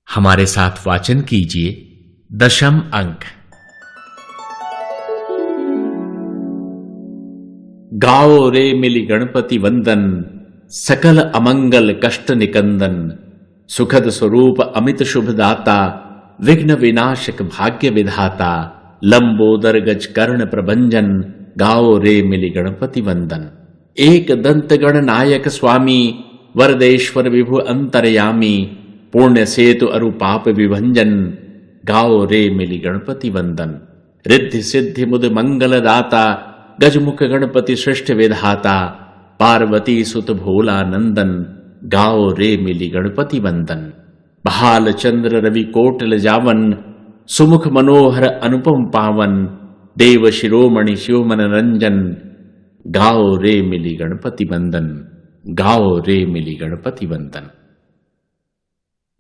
हमारे साथ वाचन कीजिए दशम अंक। गाओ रे मिली गणपति वंदन, सकल अमंगल कष्ट निकंदन। सुखद स्वरूप अमित शुभ दाता, विघ्न विनाशक भाग्य विधाता। लंबोदर गज कर्ण प्रभंजन, गाओ रे मिली गणपति वंदन। एक दंत गण नायक स्वामी, वरदेश्वर विभु अंतरयामी। पुण्य सेतु अरु पाप विभंजन, गाओ रे मिली गणपति वंदन। रिद्धि सिद्धि मुद मंगल दाता, गजमुख गणपति सृष्ट विधाता। पार्वती सुत भोला नंदन, गाओ रे मिली गणपति वंदन। भाल चंद्र रवि कोटल जावन, सुमुख मनोहर अनुपम पावन। देव शिरोमणि शिव मन रंजन, गाओ रे मिली गणपति वंदन। गाओ रे मिली गणपति वंदन।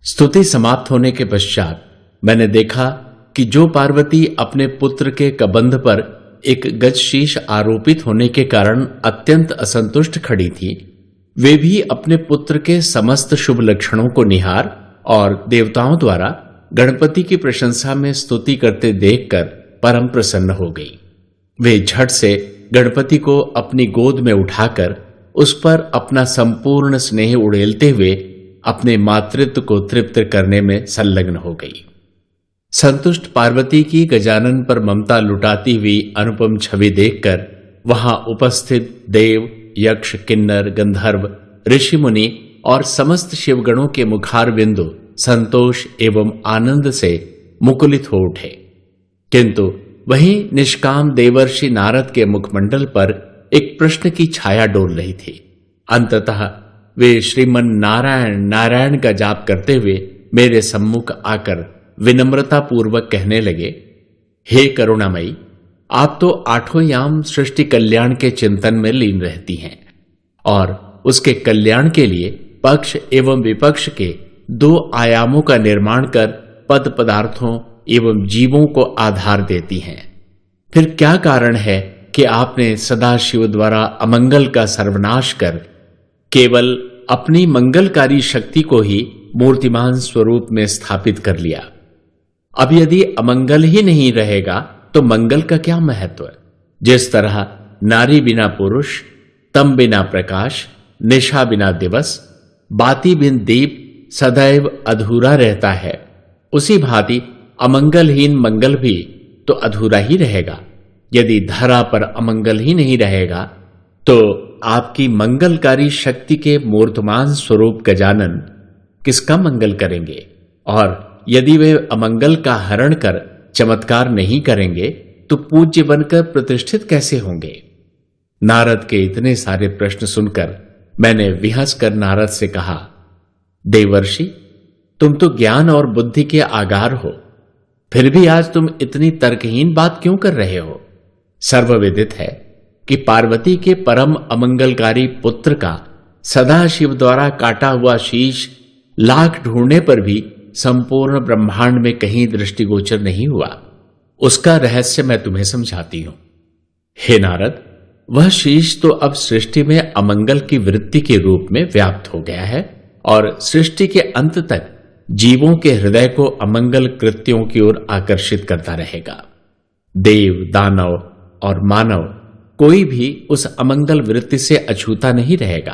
स्तुति समाप्त होने के पश्चात मैंने देखा कि जो पार्वती अपने पुत्र के कबंध पर एक गजशीश आरोपित होने के कारण अत्यंत असंतुष्ट खड़ी थी, वे भी अपने पुत्र के समस्त शुभ लक्षणों को निहार और देवताओं द्वारा गणपति की प्रशंसा में स्तुति करते देखकर परम प्रसन्न हो गई। वे झट से गणपति को अपनी गोद में उठाकर उस पर अपना संपूर्ण स्नेह उड़ेलते हुए अपने मातृत्व को तृप्त करने में संलग्न हो गई। संतुष्ट पार्वती की गजानन पर ममता लुटाती हुई अनुपम छवि देखकर वहां उपस्थित देव, यक्ष, किन्नर, गंधर्व, ऋषि मुनि और समस्त शिवगणों के मुखार बिंदु संतोष एवं आनंद से मुकुलित हो उठे। किंतु वहीं निष्काम देवर्षि नारद के मुखमंडल पर एक प्रश्न की छाया डोल रही थी। अंततः वे श्रीमन नारायण नारायण का जाप करते हुए मेरे सम्मुख आकर विनम्रता पूर्वक कहने लगे, हे करुणामयी, आप तो आठों याम सृष्टि कल्याण के चिंतन में लीन रहती हैं और उसके कल्याण के लिए पक्ष एवं विपक्ष के दो आयामों का निर्माण कर पद पदार्थों एवं जीवों को आधार देती हैं। फिर क्या कारण है कि आपने सदाशिव द्वारा अमंगल का सर्वनाश कर केवल अपनी मंगलकारी शक्ति को ही मूर्तिमान स्वरूप में स्थापित कर लिया? अब यदि अमंगल ही नहीं रहेगा तो मंगल का क्या महत्व? जिस तरह नारी बिना पुरुष, तम बिना प्रकाश, निशा बिना दिवस, बाती बिन दीप सदैव अधूरा रहता है, उसी भांति अमंगलहीन मंगल भी तो अधूरा ही रहेगा। यदि धरा पर अमंगल ही नहीं रहेगा तो आपकी मंगलकारी शक्ति के मूर्तमान स्वरूप गजानन किसका मंगल करेंगे? और यदि वे अमंगल का हरण कर चमत्कार नहीं करेंगे तो पूज्य बनकर प्रतिष्ठित कैसे होंगे? नारद के इतने सारे प्रश्न सुनकर मैंने विहस कर नारद से कहा, देवर्षि, तुम तो ज्ञान और बुद्धि के आगार हो, फिर भी आज तुम इतनी तर्कहीन बात क्यों कर रहे हो? सर्वविदित है कि पार्वती के परम अमंगलकारी पुत्र का सदाशिव द्वारा काटा हुआ शीश लाख ढूंढने पर भी संपूर्ण ब्रह्मांड में कहीं दृष्टिगोचर नहीं हुआ। उसका रहस्य मैं तुम्हें समझाती हूं। हे नारद, वह शीश तो अब सृष्टि में अमंगल की वृत्ति के रूप में व्याप्त हो गया है और सृष्टि के अंत तक जीवों के हृदय को अमंगल कृत्यों की ओर आकर्षित करता रहेगा। देव, दानव और मानव कोई भी उस अमंगल वृत्ति से अछूता नहीं रहेगा,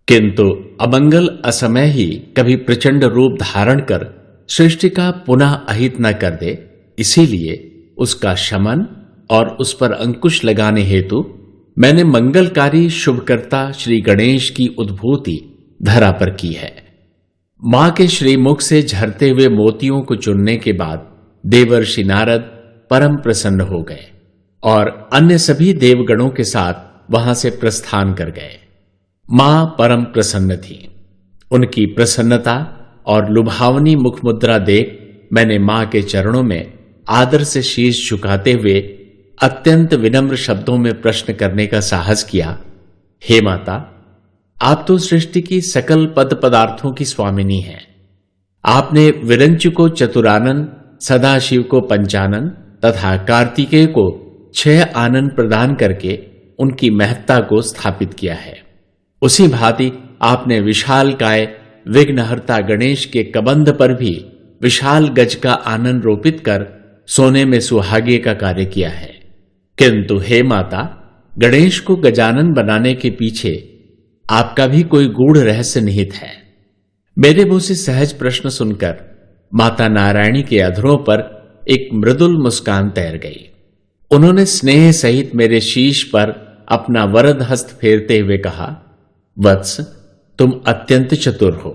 किंतु अमंगल असमय ही कभी प्रचंड रूप धारण कर सृष्टि का पुनः अहित न कर दे, इसीलिए उसका शमन और उस पर अंकुश लगाने हेतु मैंने मंगलकारी शुभकर्ता श्री गणेश की उद्भूति धरा पर की है। मां के श्रीमुख से झरते हुए मोतियों को चुनने के बाद देवर्षि नारद परम प्रसन्न हो गए और अन्य सभी देवगणों के साथ वहां से प्रस्थान कर गए। मां परम प्रसन्न थी। उनकी प्रसन्नता और लुभावनी मुखमुद्रा देख मैंने मां के चरणों में आदर से शीश झुकाते हुए अत्यंत विनम्र शब्दों में प्रश्न करने का साहस किया, हे माता, आप तो सृष्टि की सकल पद पदार्थों की स्वामिनी हैं। आपने विरंचु को चतुरानन, सदाशिव को पंचानन तथा कार्तिकेय को 6 आनन प्रदान करके उनकी महत्ता को स्थापित किया है। उसी भांति आपने विशालकाय विघ्नहर्ता गणेश के कबंध पर भी विशाल गज का आनंद रोपित कर सोने में सुहागे का कार्य किया है। किंतु हे माता, गणेश को गजानन बनाने के पीछे आपका भी कोई गूढ़ रहस्य निहित है। मेरे मुंह से सहज प्रश्न सुनकर माता नारायणी के अधरों पर एक मृदुल मुस्कान तैर गई। उन्होंने स्नेह सहित मेरे शीश पर अपना वरद हस्त फेरते हुए कहा, वत्स, तुम अत्यंत चतुर हो।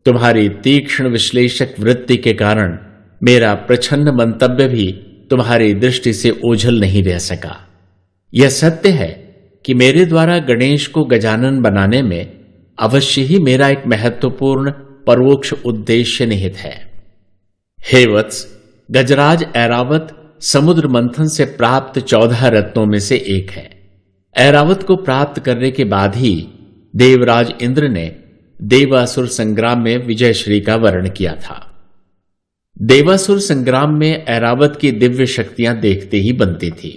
तुम्हारी तीक्ष्ण विश्लेषक वृत्ति के कारण मेरा प्रछन्न मंतव्य भी तुम्हारी दृष्टि से ओझल नहीं रह सका। यह सत्य है कि मेरे द्वारा गणेश को गजानन बनाने में अवश्य ही मेरा एक महत्वपूर्ण परोक्ष उद्देश्य निहित है। हे वत्स, गजराज ऐरावत समुद्र मंथन से प्राप्त 14 रत्नों में से एक है। ऐरावत को प्राप्त करने के बाद ही देवराज इंद्र ने देवासुर संग्राम में विजयश्री का वर्ण किया था। देवासुर संग्राम में ऐरावत की दिव्य शक्तियां देखते ही बनती थी।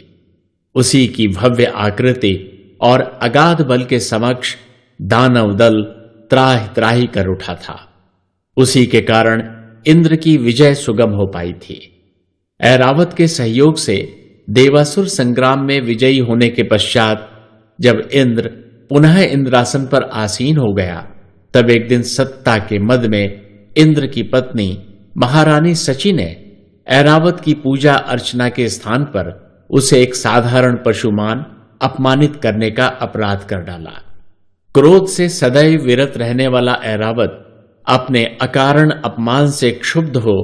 उसी की भव्य आकृति और अगाध बल के समक्ष दानव दल त्राहि त्राहि कर उठा था। उसी के कारण इंद्र की विजय सुगम हो पाई थी। ऐरावत के सहयोग से देवासुर संग्राम में विजयी होने के पश्चात जब इंद्र पुनः इंद्रासन पर आसीन हो गया, तब एक दिन सत्ता के मद में इंद्र की पत्नी महारानी सची ने ऐरावत की पूजा अर्चना के स्थान पर उसे एक साधारण पशुमान अपमानित करने का अपराध कर डाला। क्रोध से सदैव विरत रहने वाला ऐरावत अपने अकारण अपमान से क्षुब्ध हो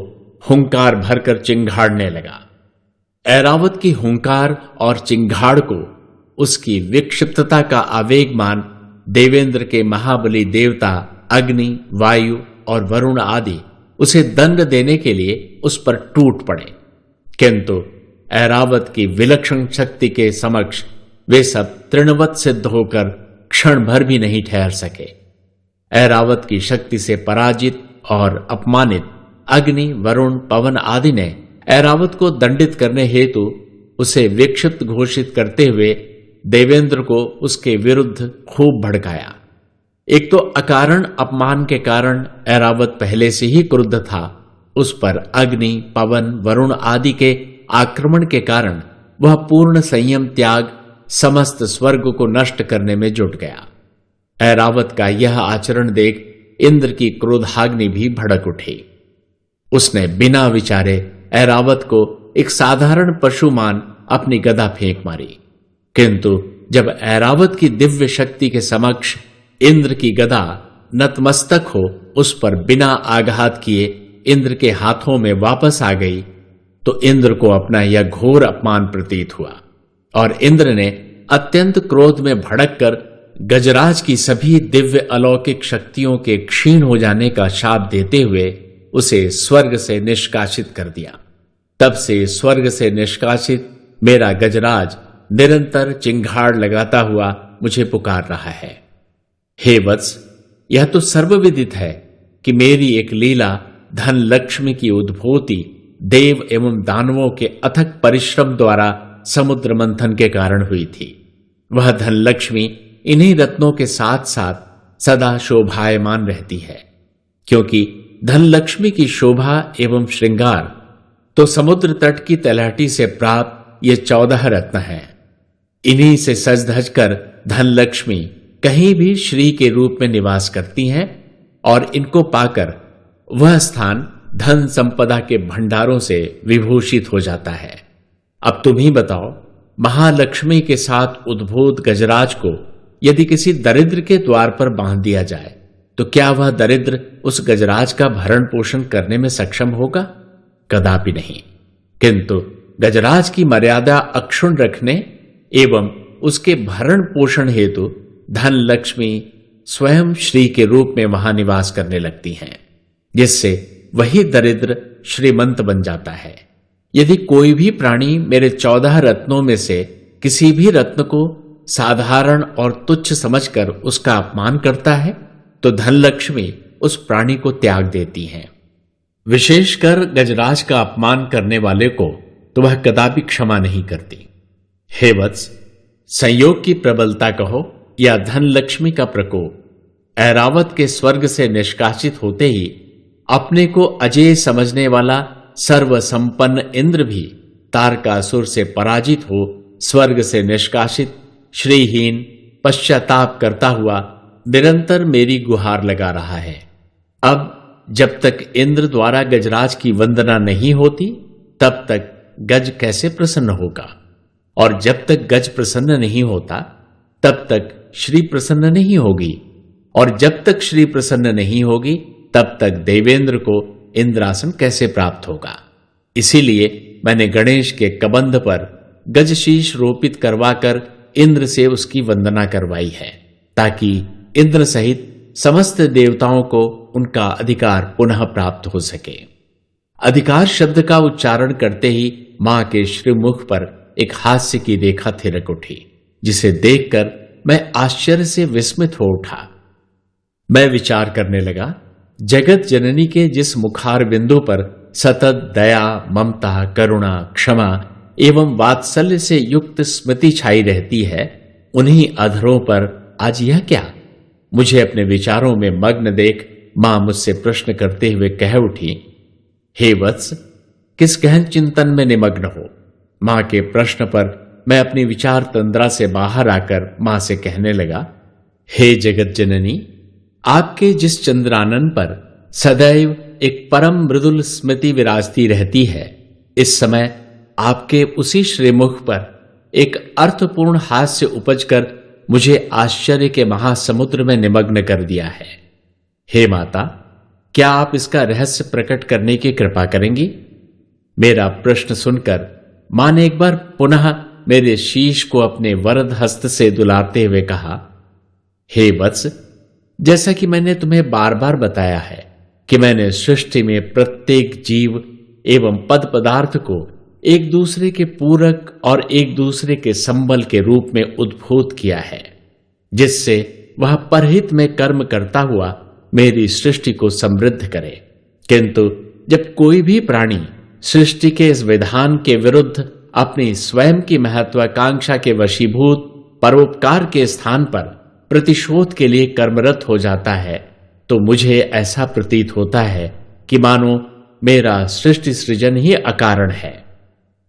हुंकार भरकर चिंघाड़ने लगा। ऐरावत की हुंकार और चिंघाड़ को उसकी विक्षिप्तता का आवेग मान देवेंद्र के महाबली देवता अग्नि, वायु और वरुण आदि उसे दंड देने के लिए उस पर टूट पड़े। किंतु ऐरावत की विलक्षण शक्ति के समक्ष वे सब तृणवत सिद्ध होकर क्षण भर भी नहीं ठहर सके। ऐरावत की शक्ति से पराजित और अपमानित अग्नि, वरुण, पवन आदि ने ऐरावत को दंडित करने हेतु उसे विक्षिप्त घोषित करते हुए देवेंद्र को उसके विरुद्ध खूब भड़काया। एक तो अकारण अपमान के कारण ऐरावत पहले से ही क्रुद्ध था, उस पर अग्नि, पवन, वरुण आदि के आक्रमण के कारण वह पूर्ण संयम त्याग समस्त स्वर्ग को नष्ट करने में जुट गया। ऐरावत का यह आचरण देख इंद्र की क्रोधाग्नि भी भड़क उठी। उसने बिना विचारे ऐरावत को एक साधारण पशुमान अपनी गदा फेंक मारी। किंतु जब ऐरावत की दिव्य शक्ति के समक्ष इंद्र की गदा नतमस्तक हो उस पर बिना आघात किए इंद्र के हाथों में वापस आ गई, तो इंद्र को अपना यह घोर अपमान प्रतीत हुआ और इंद्र ने अत्यंत क्रोध में भड़क कर गजराज की सभी दिव्य अलौकिक शक्तियों के क्षीण हो जाने का शाप देते हुए उसे स्वर्ग से निष्कासित कर दिया। तब से स्वर्ग से निष्कासित मेरा गजराज निरंतर चिंघाड़ लगाता हुआ मुझे पुकार रहा है। हे वत्स, यह तो सर्वविदित है कि मेरी एक लीला धन लक्ष्मी की उद्भूति देव एवं दानवों के अथक परिश्रम द्वारा समुद्र मंथन के कारण हुई थी। वह धन लक्ष्मी इन्हीं रत्नों के साथ साथ सदा शोभायमान रहती है, क्योंकि धन लक्ष्मी की शोभा एवं श्रृंगार तो समुद्र तट की तलहटी से प्राप्त ये 14 रत्न हैं। इन्हीं से सज धज कर धन लक्ष्मी कहीं भी श्री के रूप में निवास करती हैं और इनको पाकर वह स्थान धन संपदा के भंडारों से विभूषित हो जाता है। अब तुम ही बताओ, महालक्ष्मी के साथ उद्भूत गजराज को यदि किसी दरिद्र के द्वार पर बांध दिया जाए तो क्या वह दरिद्र उस गजराज का भरण पोषण करने में सक्षम होगा? कदापि नहीं। किंतु गजराज की मर्यादा अक्षुण्ण रखने एवं उसके भरण पोषण हेतु धन लक्ष्मी स्वयं श्री के रूप में वहां निवास करने लगती हैं, जिससे वही दरिद्र श्रीमंत बन जाता है। यदि कोई भी प्राणी मेरे 14 रत्नों में से किसी भी रत्न को साधारण और तुच्छ समझकर उसका अपमान करता है तो धनलक्ष्मी उस प्राणी को त्याग देती हैं। विशेषकर गजराज का अपमान करने वाले को तो वह कदापि क्षमा नहीं करती। हे वत्स, संयोग की प्रबलता कहो या धन लक्ष्मी का प्रकोप, ऐरावत के स्वर्ग से निष्कासित होते ही अपने को अजेय समझने वाला सर्वसंपन्न इंद्र भी तारकासुर से पराजित हो स्वर्ग से निष्कासित श्रीहीन पश्चाताप करता हुआ निरंतर मेरी गुहार लगा रहा है। अब जब तक इंद्र द्वारा गजराज की वंदना नहीं होती तब तक गज कैसे प्रसन्न होगा, और जब तक गज प्रसन्न नहीं होता तब तक श्री प्रसन्न नहीं होगी, और जब तक श्री प्रसन्न नहीं होगी तब तक देवेंद्र को इंद्रासन कैसे प्राप्त होगा। इसीलिए मैंने गणेश के कबंध पर गजशीश रोपित करवाकर इंद्र से उसकी वंदना करवाई है, ताकि इंद्र सहित समस्त देवताओं को उनका अधिकार पुनः प्राप्त हो सके। अधिकार शब्द का उच्चारण करते ही मां के श्रीमुख पर एक हास्य की रेखा थिरक उठी, जिसे देखकर मैं आश्चर्य से विस्मित हो उठा। मैं विचार करने लगा, जगत जननी के जिस मुखार बिंदु पर सतत दया, ममता, करुणा, क्षमा एवं वात्सल्य से युक्त स्मृति छाई रहती है, उन्हीं अधरों पर आज यह क्या? मुझे अपने विचारों में मग्न देख मां मुझसे प्रश्न करते हुए कह उठी, हे वत्स, किस गहन चिंतन में निमग्न हो? मां के प्रश्न पर मैं अपनी विचार तंद्रा से बाहर आकर मां से कहने लगा, हे जगत जननी, आपके जिस चंद्रानन पर सदैव एक परम मृदुल स्मृति विराजती रहती है, इस समय आपके उसी श्रीमुख पर एक अर्थपूर्ण हास्य उपजकर मुझे आश्चर्य के महासमुद्र में निमग्न कर दिया है। हे माता, क्या आप इसका रहस्य प्रकट करने की कृपा करेंगी? मेरा प्रश्न सुनकर मां ने एक बार पुनः मेरे शीश को अपने वरद हस्त से दुलारते हुए कहा, हे वत्स, जैसा कि मैंने तुम्हें बार बार बताया है कि मैंने सृष्टि में प्रत्येक जीव एवं पद पदार्थ को एक दूसरे के पूरक और एक दूसरे के संबल के रूप में उद्भूत किया है, जिससे वह परहित में कर्म करता हुआ मेरी सृष्टि को समृद्ध करे। किंतु जब कोई भी प्राणी सृष्टि के इस विधान के विरुद्ध अपनी स्वयं की महत्वाकांक्षा के वशीभूत परोपकार के स्थान पर प्रतिशोध के लिए कर्मरत हो जाता है, तो मुझे ऐसा प्रतीत होता है कि मानो मेरा सृष्टि सृजन ही अकारण है।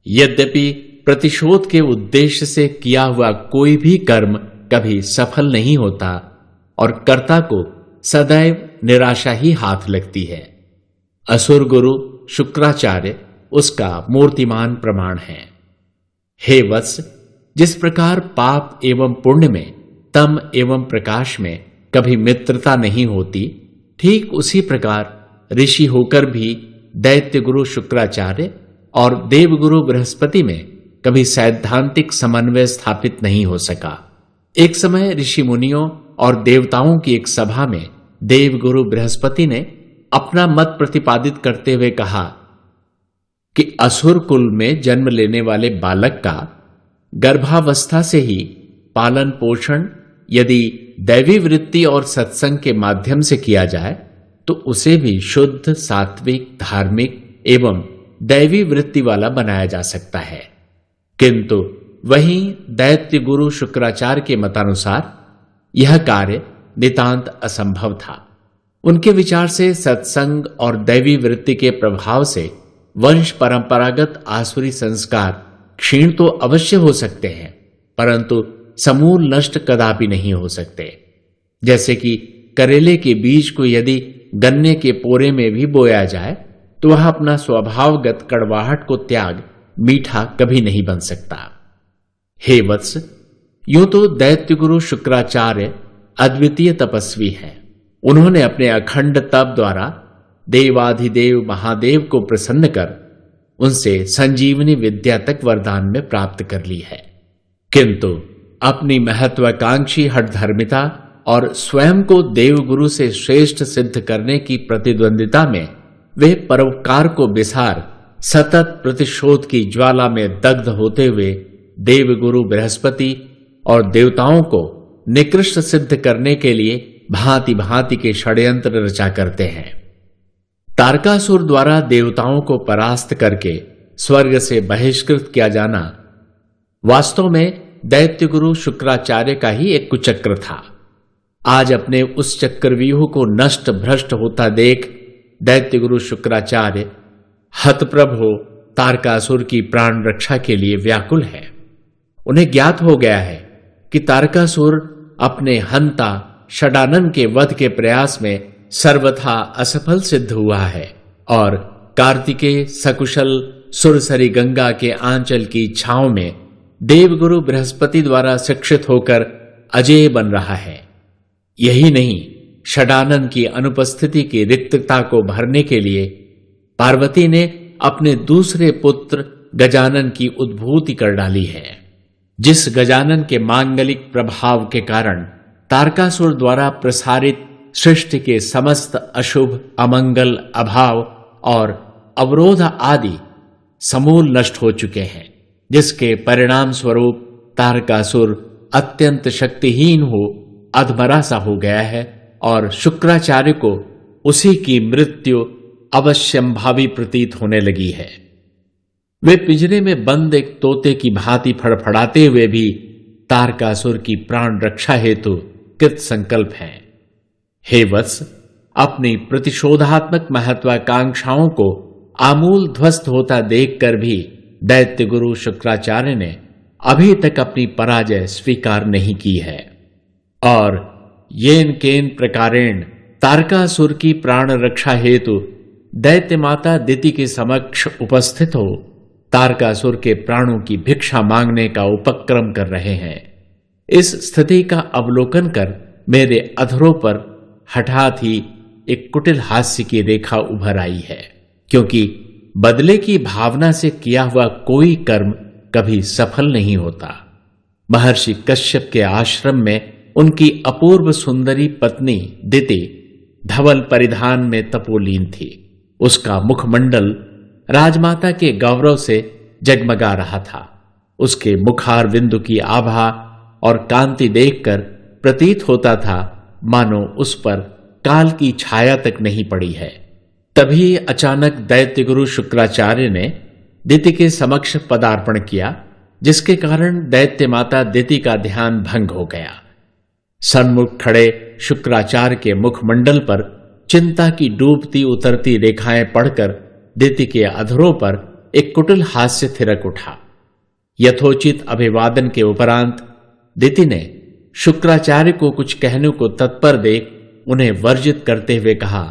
यद्यपि प्रतिशोध के उद्देश्य से किया हुआ कोई भी कर्म कभी सफल नहीं होता और कर्ता को सदैव निराशा ही हाथ लगती है। असुर गुरु शुक्राचार्य उसका मूर्तिमान प्रमाण है। हे वत्स, जिस प्रकार पाप एवं पुण्य में, तम एवं प्रकाश में कभी मित्रता नहीं होती, ठीक उसी प्रकार ऋषि होकर भी दैत्य गुरु शुक्राचार्य और देवगुरु बृहस्पति में कभी सैद्धांतिक समन्वय स्थापित नहीं हो सका। एक समय ऋषि मुनियों और देवताओं की एक सभा में देवगुरु बृहस्पति ने अपना मत प्रतिपादित करते हुए कहा कि असुर कुल में जन्म लेने वाले बालक का गर्भावस्था से ही पालन पोषण यदि दैवी वृत्ति और सत्संग के माध्यम से किया जाए तो उसे भी शुद्ध, सात्विक, धार्मिक एवं दैवी वृत्ति वाला बनाया जा सकता है। किंतु वहीं दैत्य गुरु शुक्राचार्य के मतानुसार यह कार्य नितांत असंभव था। उनके विचार से सत्संग और दैवी वृत्ति के प्रभाव से वंश परंपरागत आसुरी संस्कार क्षीण तो अवश्य हो सकते हैं, परंतु समूल नष्ट कदापि नहीं हो सकते। जैसे कि करेले के बीज को यदि गन्ने के पोरे में भी बोया जाए तो वह अपना स्वभावगत कड़वाहट को त्याग मीठा कभी नहीं बन सकता। हे वत्स, यूं तो दैत्य गुरु शुक्राचार्य अद्वितीय तपस्वी हैं। उन्होंने अपने अखंड तप द्वारा देवाधिदेव महादेव को प्रसन्न कर उनसे संजीवनी विद्या तक वरदान में प्राप्त कर ली है, किंतु अपनी महत्वाकांक्षी हठधर्मिता और स्वयं को देवगुरु से श्रेष्ठ सिद्ध करने की प्रतिद्वंदिता में वे परोपकार को बिसार सतत प्रतिशोध की ज्वाला में दग्ध होते हुए देवगुरु बृहस्पति और देवताओं को निकृष्ट सिद्ध करने के लिए भांति भांति के षड्यंत्र रचा करते हैं। तारकासुर द्वारा देवताओं को परास्त करके स्वर्ग से बहिष्कृत किया जाना वास्तव में दैत्य गुरु शुक्राचार्य का ही एक कुचक्र था। आज अपने उस चक्रव्यूह को नष्ट भ्रष्ट होता देख दैत्य गुरु शुक्राचार्य हतप्रभ हो तारकासुर की प्राण रक्षा के लिए व्याकुल है। उन्हें ज्ञात हो गया है कि तारकासुर अपने हंता षडानन के वध के प्रयास में सर्वथा असफल सिद्ध हुआ है और कार्तिकेय सकुशल सुरसरी गंगा के आंचल की छांव में देवगुरु बृहस्पति द्वारा शिक्षित होकर अजेय बन रहा है। यही नहीं, षडानन की अनुपस्थिति की रिक्तता को भरने के लिए पार्वती ने अपने दूसरे पुत्र गजानन की उद्भूति कर डाली है, जिस गजानन के मांगलिक प्रभाव के कारण तारकासुर द्वारा प्रसारित सृष्टि के समस्त अशुभ अमंगल अभाव और अवरोध आदि समूल नष्ट हो चुके हैं, जिसके परिणाम स्वरूप तारकासुर अत्यंत शक्तिहीन हो अधमरा सा हो गया है और शुक्राचार्य को उसी की मृत्यु अवश्यंभावी प्रतीत होने लगी है। वे पिंजरे में बंद एक तोते की भांति फड़फड़ाते हुए भी तारकासुर की प्राण रक्षा हेतु कृत संकल्प हैं। हे वत्स, अपनी प्रतिशोधात्मक महत्वाकांक्षाओं को आमूल ध्वस्त होता देखकर भी दैत्य गुरु शुक्राचार्य ने अभी तक अपनी पराजय स्वीकार नहीं की है और येन केन प्रकारेण तारकासुर की प्राण रक्षा हेतु दैत्य माता दिति के समक्ष उपस्थित हो तारकासुर के प्राणों की भिक्षा मांगने का उपक्रम कर रहे हैं। इस स्थिति का अवलोकन कर मेरे अधरों पर हठात ही एक कुटिल हास्य की रेखा उभर आई है, क्योंकि बदले की भावना से किया हुआ कोई कर्म कभी सफल नहीं होता। महर्षि कश्यप के आश्रम में उनकी अपूर्व सुंदरी पत्नी दिति धवल परिधान में तपोलीन थी। उसका मुखमंडल राजमाता के गौरव से जगमगा रहा था। उसके मुखार बिंदु की आभा और कांति देखकर प्रतीत होता था मानो उस पर काल की छाया तक नहीं पड़ी है। तभी अचानक दैत्य गुरु शुक्राचार्य ने दिति के समक्ष पदार्पण किया, जिसके कारण दैत्य माता दिति का ध्यान भंग हो गया। सन्मुख खड़े शुक्राचार्य के मुखमंडल पर चिंता की डूबती उतरती रेखाएं पढ़कर दिति के अधरों पर एक कुटिल हास्य थिरक उठा। यथोचित अभिवादन के उपरांत दिति ने शुक्राचार्य को कुछ कहने को तत्पर देख उन्हें वर्जित करते हुए कहा,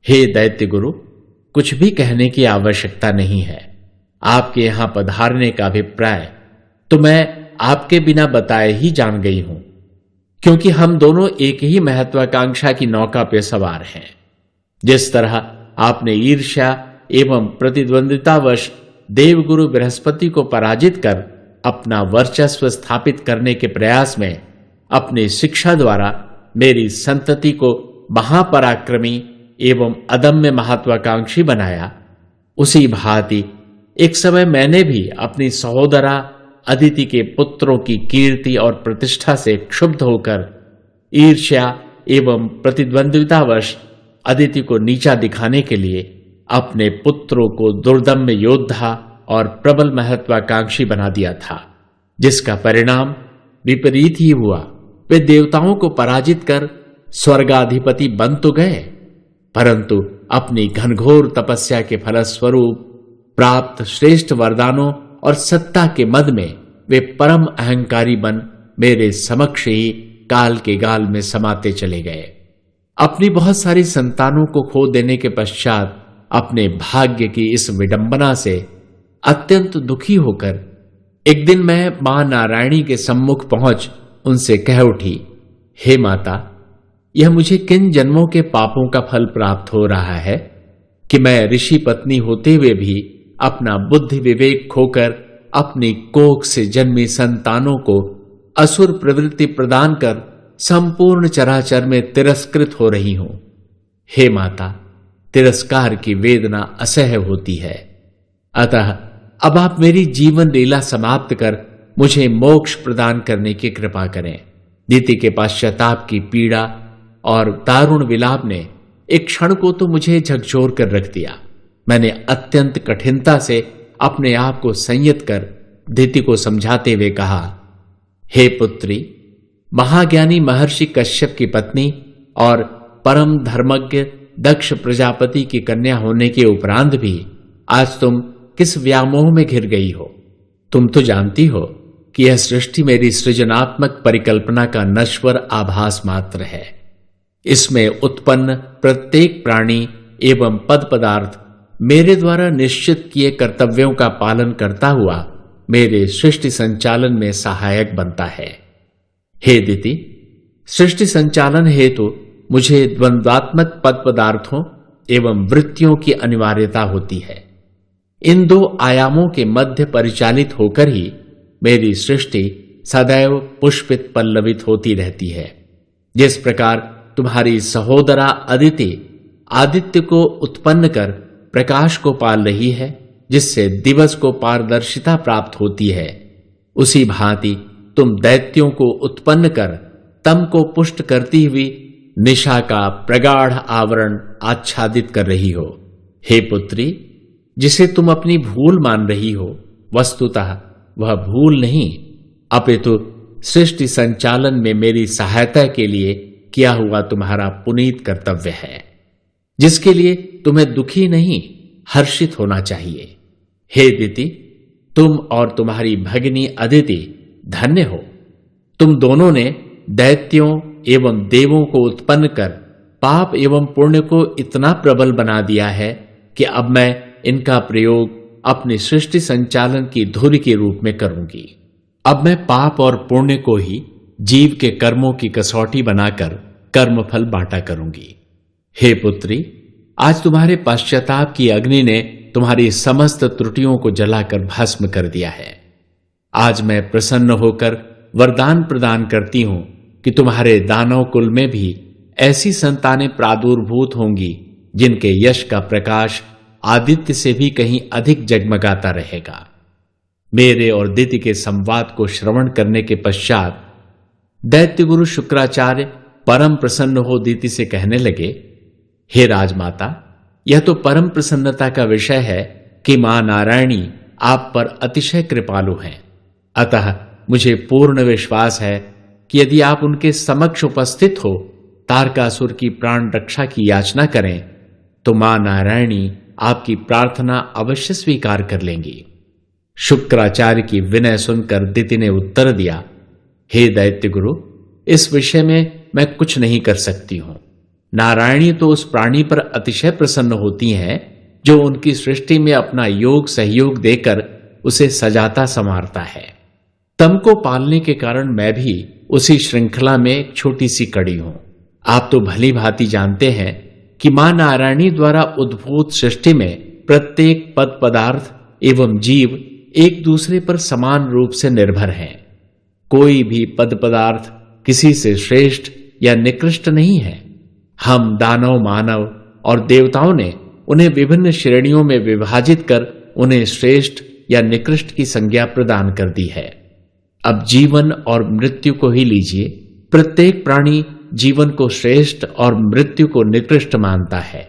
हे दैत्य गुरु, कुछ भी कहने की आवश्यकता नहीं है। आपके यहां पधारने का अभिप्राय तो मैं आपके बिना बताए ही जान गई हूं, क्योंकि हम दोनों एक ही महत्वाकांक्षा की नौका पे सवार हैं। जिस तरह आपने ईर्ष्या एवं प्रतिद्वंदितावश देवगुरु बृहस्पति को पराजित कर अपना वर्चस्व स्थापित करने के प्रयास में अपनी शिक्षा द्वारा मेरी संतति को महापराक्रमी एवं अदम्य महत्वाकांक्षी बनाया, उसी भांति एक समय मैंने भी अपनी सहोदरा अदिति के पुत्रों की कीर्ति और प्रतिष्ठा से क्षुब्ध होकर ईर्ष्या एवं प्रतिद्वंदितावश अदिति को नीचा दिखाने के लिए अपने पुत्रों को दुर्दम्य योद्धा और प्रबल महत्वाकांक्षी बना दिया था, जिसका परिणाम विपरीत ही हुआ। वे देवताओं को पराजित कर स्वर्गाधिपति बन तो गए, परंतु अपनी घनघोर तपस्या के फलस्वरूप प्राप्त श्रेष्ठ वरदानों और सत्ता के मद में वे परम अहंकारी बन मेरे समक्ष ही काल के गाल में समाते चले गए। अपनी बहुत सारी संतानों को खो देने के पश्चात अपने भाग्य की इस विडंबना से अत्यंत दुखी होकर एक दिन मैं मां नारायणी के सम्मुख पहुंच उनसे कह उठी, हे माता, यह मुझे किन जन्मों के पापों का फल प्राप्त हो रहा है कि मैं ऋषि पत्नी होते हुए भी अपना बुद्धि विवेक खोकर अपनी कोख से जन्मी संतानों को असुर प्रवृत्ति प्रदान कर संपूर्ण चराचर में तिरस्कृत हो रही हूं। हे माता, तिरस्कार की वेदना असह्य होती है, अतः अब आप मेरी जीवन लीला समाप्त कर मुझे मोक्ष प्रदान करने की कृपा करें। दिति के पश्चाताप की पीड़ा और दारुण विलाप ने एक क्षण को तो मुझे झकझोर कर रख दिया। मैंने अत्यंत कठिनता से अपने आप को संयत कर दिति को समझाते हुए कहा, हे पुत्री, महाज्ञानी महर्षि कश्यप की पत्नी और परम धर्मज्ञ दक्ष प्रजापति की कन्या होने के उपरांत भी आज तुम किस व्यामोह में घिर गई हो। तुम तो जानती हो कि यह सृष्टि मेरी सृजनात्मक परिकल्पना का नश्वर आभास मात्र है। इसमें उत्पन्न प्रत्येक प्राणी एवं पद पदार्थ मेरे द्वारा निश्चित किए कर्तव्यों का पालन करता हुआ मेरे सृष्टि संचालन में सहायक बनता है। हे दिति, सृष्टि संचालन हेतु मुझे द्वंद्वात्मक पद पदार्थों एवं वृत्तियों की अनिवार्यता होती है। इन दो आयामों के मध्य परिचालित होकर ही मेरी सृष्टि सदैव पुष्पित पल्लवित होती रहती है। जिस प्रकार तुम्हारी सहोदरा अदिति आदित्य को उत्पन्न कर प्रकाश को पाल रही है, जिससे दिवस को पारदर्शिता प्राप्त होती है, उसी भांति तुम दैत्यों को उत्पन्न कर तम को पुष्ट करती हुई निशा का प्रगाढ़ आवरण आच्छादित कर रही हो। हे पुत्री, जिसे तुम अपनी भूल मान रही हो, वस्तुतः वह भूल नहीं अपितु सृष्टि संचालन में मेरी सहायता के लिए किया हुआ तुम्हारा पुनीत कर्तव्य है, जिसके लिए तुम्हें दुखी नहीं हर्षित होना चाहिए। हे दिति, तुम और तुम्हारी भगिनी अदिति धन्य हो। तुम दोनों ने दैत्यों एवं देवों को उत्पन्न कर पाप एवं पुण्य को इतना प्रबल बना दिया है कि अब मैं इनका प्रयोग अपनी सृष्टि संचालन की धुरी के रूप में करूंगी। अब मैं पाप और पुण्य को ही जीव के कर्मों की कसौटी बनाकर कर्मफल बांटा करूंगी। हे पुत्री, आज तुम्हारे पश्चाताप की अग्नि ने तुम्हारी समस्त त्रुटियों को जलाकर भस्म कर दिया है। आज मैं प्रसन्न होकर वरदान प्रदान करती हूं कि तुम्हारे दानव कुल में भी ऐसी संतानें प्रादुर्भूत होंगी जिनके यश का प्रकाश आदित्य से भी कहीं अधिक जगमगाता रहेगा। मेरे और दिति के संवाद को श्रवण करने के पश्चात दैत्य गुरु शुक्राचार्य परम प्रसन्न हो दिति से कहने लगे, हे राजमाता, यह तो परम प्रसन्नता का विषय है कि मां नारायणी आप पर अतिशय कृपालु हैं। अतः मुझे पूर्ण विश्वास है कि यदि आप उनके समक्ष उपस्थित हो तारकासुर की प्राण रक्षा की याचना करें तो मां नारायणी आपकी प्रार्थना अवश्य स्वीकार कर लेंगी। शुक्राचार्य की विनय सुनकर दिति ने उत्तर दिया, हे दैत्य गुरु, इस विषय में मैं कुछ नहीं कर सकती हूं। नारायणी तो उस प्राणी पर अतिशय प्रसन्न होती हैं जो उनकी सृष्टि में अपना योग सहयोग देकर उसे सजाता संवारता है। तम को पालने के कारण मैं भी उसी श्रृंखला में एक छोटी सी कड़ी हूं। आप तो भली भांति जानते हैं कि मां नारायणी द्वारा उद्भूत सृष्टि में प्रत्येक पद पदार्थ एवं जीव एक दूसरे पर समान रूप से निर्भर हैं। कोई भी पद पदार्थ किसी से श्रेष्ठ या निकृष्ट नहीं है। हम दानव, मानव और देवताओं ने उन्हें विभिन्न श्रेणियों में विभाजित कर उन्हें श्रेष्ठ या निकृष्ट की संज्ञा प्रदान कर दी है। अब जीवन और मृत्यु को ही लीजिए। प्रत्येक प्राणी जीवन को श्रेष्ठ और मृत्यु को निकृष्ट मानता है,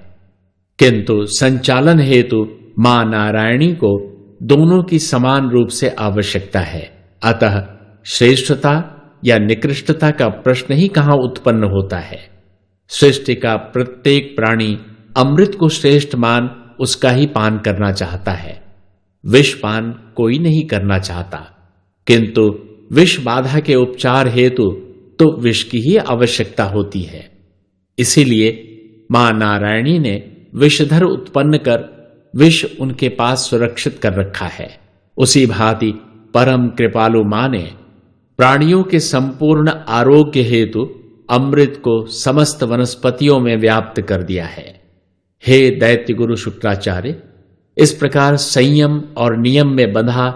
किंतु संचालन हेतु मां नारायणी को दोनों की समान रूप से आवश्यकता है। अतः श्रेष्ठता या निकृष्टता का प्रश्न ही कहां उत्पन्न होता है। सृष्टि का प्रत्येक प्राणी अमृत को श्रेष्ठ मान उसका ही पान करना चाहता है। विष पान कोई नहीं करना चाहता, किंतु विष बाधा के उपचार हेतु तो विष की ही आवश्यकता होती है। इसीलिए मां नारायणी ने विषधर उत्पन्न कर विष उनके पास सुरक्षित कर रखा है। उसी भांति परम कृपालु मां ने प्राणियों के संपूर्ण आरोग्य हेतु अमृत को समस्त वनस्पतियों में व्याप्त कर दिया है। हे दैत्य गुरु शुक्राचार्य, इस प्रकार संयम और नियम में बंधा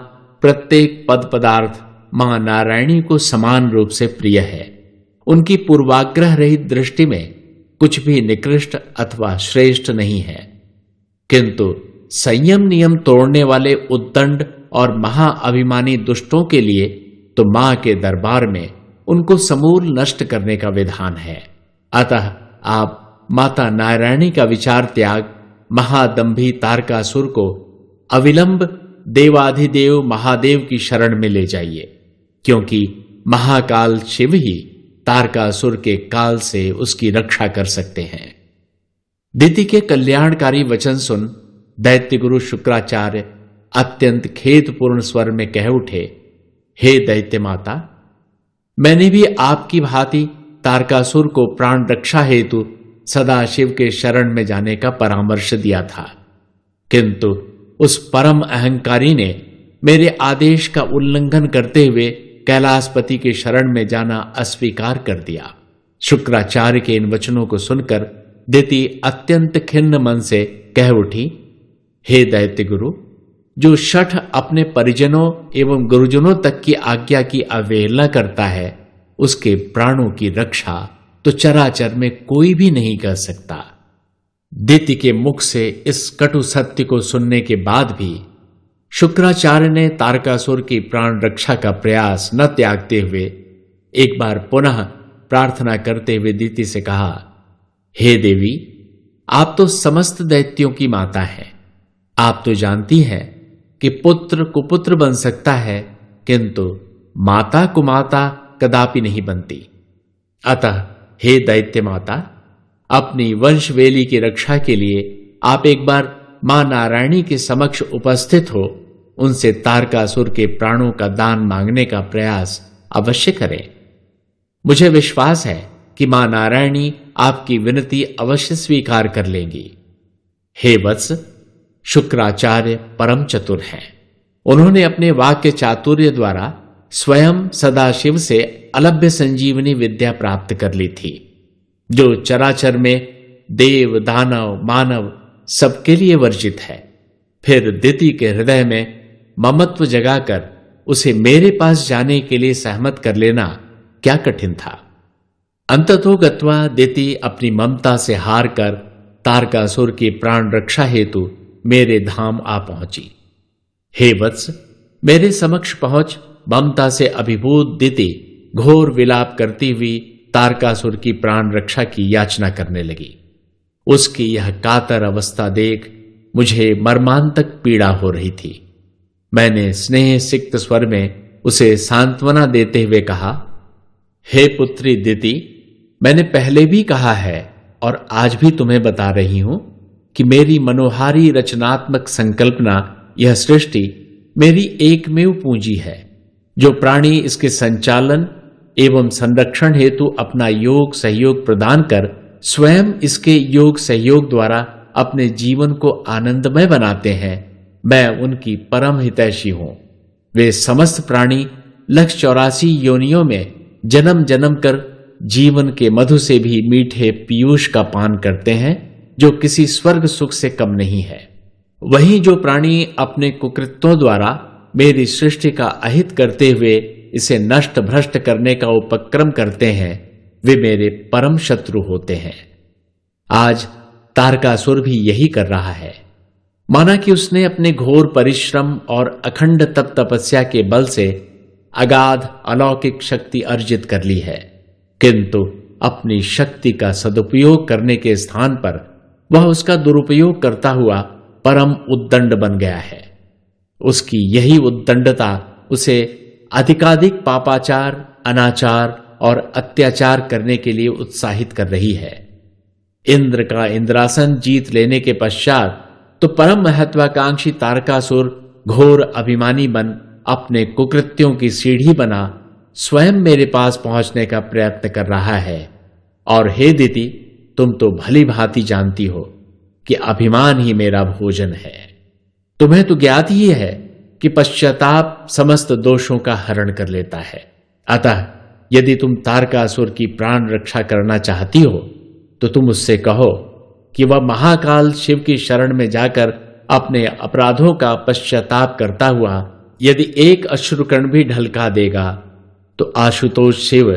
प्रत्येक पद पदार्थ मां नारायणी को समान रूप से प्रिय है। उनकी पूर्वाग्रह रहित दृष्टि में कुछ भी निकृष्ट अथवा श्रेष्ठ नहीं है, किंतु संयम नियम तोड़ने वाले उद्दंड और महाअभिमानी दुष्टों के लिए तो मां के दरबार में उनको समूल नष्ट करने का विधान है। अतः आप माता नारायणी का विचार त्याग महादंभी तारकासुर को अविलंब देवाधिदेव महादेव की शरण में ले जाइए, क्योंकि महाकाल शिव ही तारकासुर के काल से उसकी रक्षा कर सकते हैं। दिति के कल्याणकारी वचन सुन दैत्य गुरु शुक्राचार्य अत्यंत खेदपूर्ण स्वर में कह उठे, हे दैत्य माता, मैंने भी आपकी भांति तारकासुर को प्राण रक्षा हेतु सदाशिव के शरण में जाने का परामर्श दिया था, किंतु उस परम अहंकारी ने मेरे आदेश का उल्लंघन करते हुए कैलाशपति के शरण में जाना अस्वीकार कर दिया। शुक्राचार्य के इन वचनों को सुनकर दिति अत्यंत खिन्न मन से कह उठी, हे दैत्य गुरु, जो शठ अपने परिजनों एवं गुरुजनों तक की आज्ञा की अवहेलना करता है, उसके प्राणों की रक्षा तो चराचर में कोई भी नहीं कर सकता। दिति के मुख से इस कटु सत्य को सुनने के बाद भी शुक्राचार्य ने तारकासुर की प्राण रक्षा का प्रयास न त्यागते हुए एक बार पुनः प्रार्थना करते हुए दिति से कहा, हे देवी, आप तो समस्त दैत्यों की माता हैं। आप तो जानती हैं कि पुत्र कुपुत्र बन सकता है, किंतु माता कुमाता कदापि नहीं बनती। अतः हे दैत्य माता, अपनी वंशवेली की रक्षा के लिए आप एक बार मां नारायणी के समक्ष उपस्थित हो उनसे तारकासुर के प्राणों का दान मांगने का प्रयास अवश्य करें। मुझे विश्वास है कि मां नारायणी आपकी विनती अवश्य स्वीकार कर लेंगी। हे वत्स, शुक्राचार्य परम चतुर हैं। उन्होंने अपने वाक्य चातुर्य द्वारा स्वयं सदाशिव से अलभ्य संजीवनी विद्या प्राप्त कर ली थी, जो चराचर में देव दानव मानव सबके लिए वर्जित है। फिर दिति के हृदय में ममत्व जगाकर उसे मेरे पास जाने के लिए सहमत कर लेना क्या कठिन था। अंततो गत्वा दिति अपनी ममता से हार कर तारकासुर की प्राण रक्षा हेतु मेरे धाम आ पहुंची। हे वत्स, मेरे समक्ष पहुंच ममता से अभिभूत दिति घोर विलाप करती हुई तारकासुर की प्राण रक्षा की याचना करने लगी। उसकी यह कातर अवस्था देख मुझे मर्मांतक पीड़ा हो रही थी। मैंने स्नेह सिक्त स्वर में उसे सांत्वना देते हुए कहा, हे पुत्री दिति, मैंने पहले भी कहा है और आज भी तुम्हें बता रही हूं कि मेरी मनोहारी रचनात्मक संकल्पना, यह सृष्टि मेरी एकमेव पूंजी है। जो प्राणी इसके संचालन एवं संरक्षण हेतु अपना योग सहयोग प्रदान कर स्वयं इसके योग सहयोग द्वारा अपने जीवन को आनंदमय बनाते हैं, मैं उनकी परम हितैषी हूं। वे समस्त प्राणी 184 योनियों में जन्म जन्म कर जीवन के मधु से भी मीठे पीयूष का पान करते हैं, जो किसी स्वर्ग सुख से कम नहीं है। वहीं जो प्राणी अपने कुकृत्यों द्वारा मेरी सृष्टि का अहित करते हुए इसे नष्ट भ्रष्ट करने का उपक्रम करते हैं, वे मेरे परम शत्रु होते हैं। आज तारकासुर भी यही कर रहा है। माना कि उसने अपने घोर परिश्रम और अखंड तप तपस्या के बल से अगाध अलौकिक शक्ति अर्जित कर ली है, किंतु अपनी शक्ति का सदुपयोग करने के स्थान पर वह उसका दुरुपयोग करता हुआ परम उद्दंड बन गया है। उसकी यही उद्दंडता उसे अधिकाधिक पापाचार, अनाचार और अत्याचार करने के लिए उत्साहित कर रही है। इंद्र का इंद्रासन जीत लेने के पश्चात तो परम महत्वाकांक्षी तारकासुर घोर अभिमानी बन अपने कुकृत्यों की सीढ़ी बना स्वयं मेरे पास पहुंचने का प्रयत्न कर रहा है। और हे दिति, तुम तो भली भांति जानती हो कि अभिमान ही मेरा भोजन है। तुम्हें तो ज्ञात ही है कि पश्चाताप समस्त दोषों का हरण कर लेता है। अतः यदि तुम तारकासुर की प्राण रक्षा करना चाहती हो तो तुम उससे कहो कि वह महाकाल शिव की शरण में जाकर अपने अपराधों का पश्चाताप करता हुआ यदि एक अश्रुकण भी ढलका देगा तो आशुतोष शिव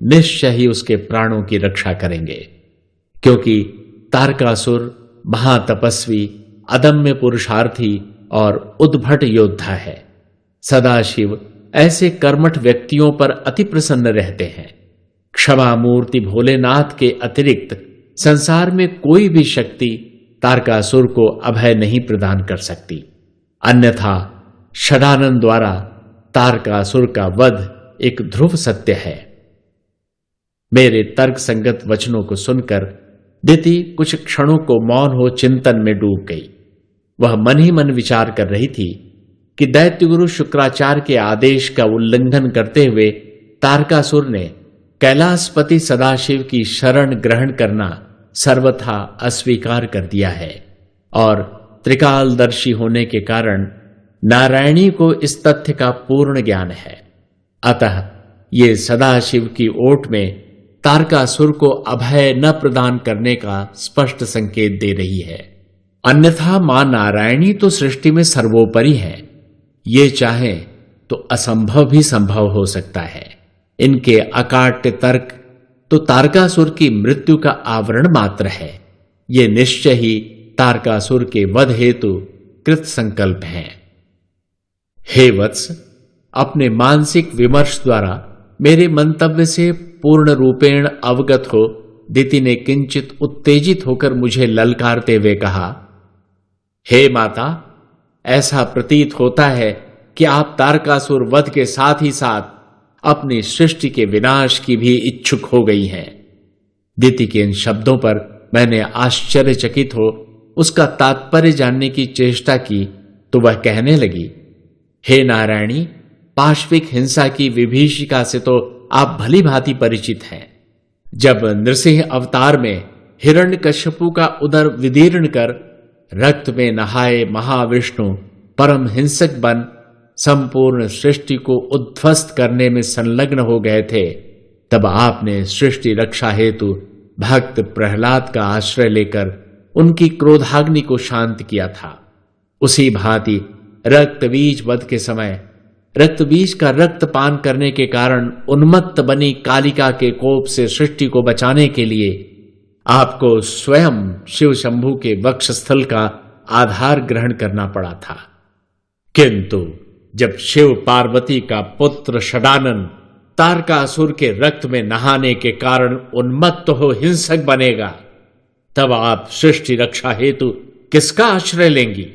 निश्चय ही उसके प्राणों की रक्षा करेंगे, क्योंकि तारकासुर महातपस्वी, अदम्य पुरुषार्थी और उद्भट योद्धा है। सदाशिव ऐसे कर्मठ व्यक्तियों पर अति प्रसन्न रहते हैं। क्षमा मूर्ति भोलेनाथ के अतिरिक्त संसार में कोई भी शक्ति तारकासुर को अभय नहीं प्रदान कर सकती, अन्यथा षडानन द्वारा तारकासुर का वध एक ध्रुव सत्य है। मेरे तर्क संगत वचनों को सुनकर दिति कुछ क्षणों को मौन हो चिंतन में डूब गई। वह मन ही मन विचार कर रही थी कि दैत्यगुरु शुक्राचार्य के आदेश का उल्लंघन करते हुए तारकासुर ने कैलाशपति सदाशिव की शरण ग्रहण करना सर्वथा अस्वीकार कर दिया है और त्रिकालदर्शी होने के कारण नारायणी को इस तथ्य का पूर्ण ज्ञान है। अतः ये सदाशिव की ओट में तारकासुर को अभय न प्रदान करने का स्पष्ट संकेत दे रही है। अन्यथा मां नारायणी तो सृष्टि में सर्वोपरि है। ये चाहें तो असंभव भी संभव हो सकता है। इनके अकाट्य तर्क तो तारकासुर की मृत्यु का आवरण मात्र है। ये निश्चय ही तारकासुर के वध हेतु कृत संकल्प हैं। हे वत्स, अपने मानसिक विमर्श द्वारा मेरे मंतव्य से पूर्ण रूपेण अवगत हो दिति ने किंचित उत्तेजित होकर मुझे ललकारते हुए कहा, हे माता, ऐसा प्रतीत होता है कि आप तारकासुर वध के साथ ही साथ अपनी सृष्टि के विनाश की भी इच्छुक हो गई हैं। दिति के इन शब्दों पर मैंने आश्चर्यचकित हो उसका तात्पर्य जानने की चेष्टा की तो वह कहने लगी, हे नारायणी, पाशविक हिंसा की विभीषिका से तो आप भली भांति परिचित हैं। जब नृसिंह अवतार में हिरण्यकश्यपु का उदर विदीर्ण कर रक्त में नहाए महाविष्णु परम हिंसक बन संपूर्ण सृष्टि को उद्ध्वस्त करने में संलग्न हो गए थे, तब आपने सृष्टि रक्षा हेतु भक्त प्रहलाद का आश्रय लेकर उनकी क्रोधाग्नि को शांत किया था। उसी भांति रक्तबीज वध के समय रक्तबीज का रक्तपान करने के कारण उन्मत्त बनी कालिका के कोप से सृष्टि को बचाने के लिए आपको स्वयं शिव शंभु के वक्षस्थल का आधार ग्रहण करना पड़ा था। किंतु जब शिव पार्वती का पुत्र षडानन तारकासुर के रक्त में नहाने के कारण उन्मत्त हो हिंसक बनेगा, तब आप सृष्टि रक्षा हेतु किसका आश्रय लेंगी?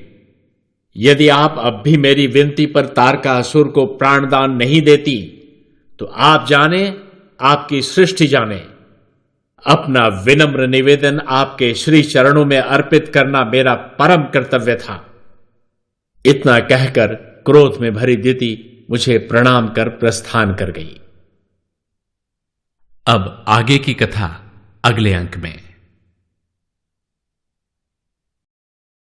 यदि आप अब भी मेरी विनती पर तारकासुर को प्राणदान नहीं देती तो आप जाने, आपकी सृष्टि जाने। अपना विनम्र निवेदन आपके श्री चरणों में अर्पित करना मेरा परम कर्तव्य था। इतना कहकर क्रोध में भरी दिति मुझे प्रणाम कर प्रस्थान कर गई। अब आगे की कथा अगले अंक में।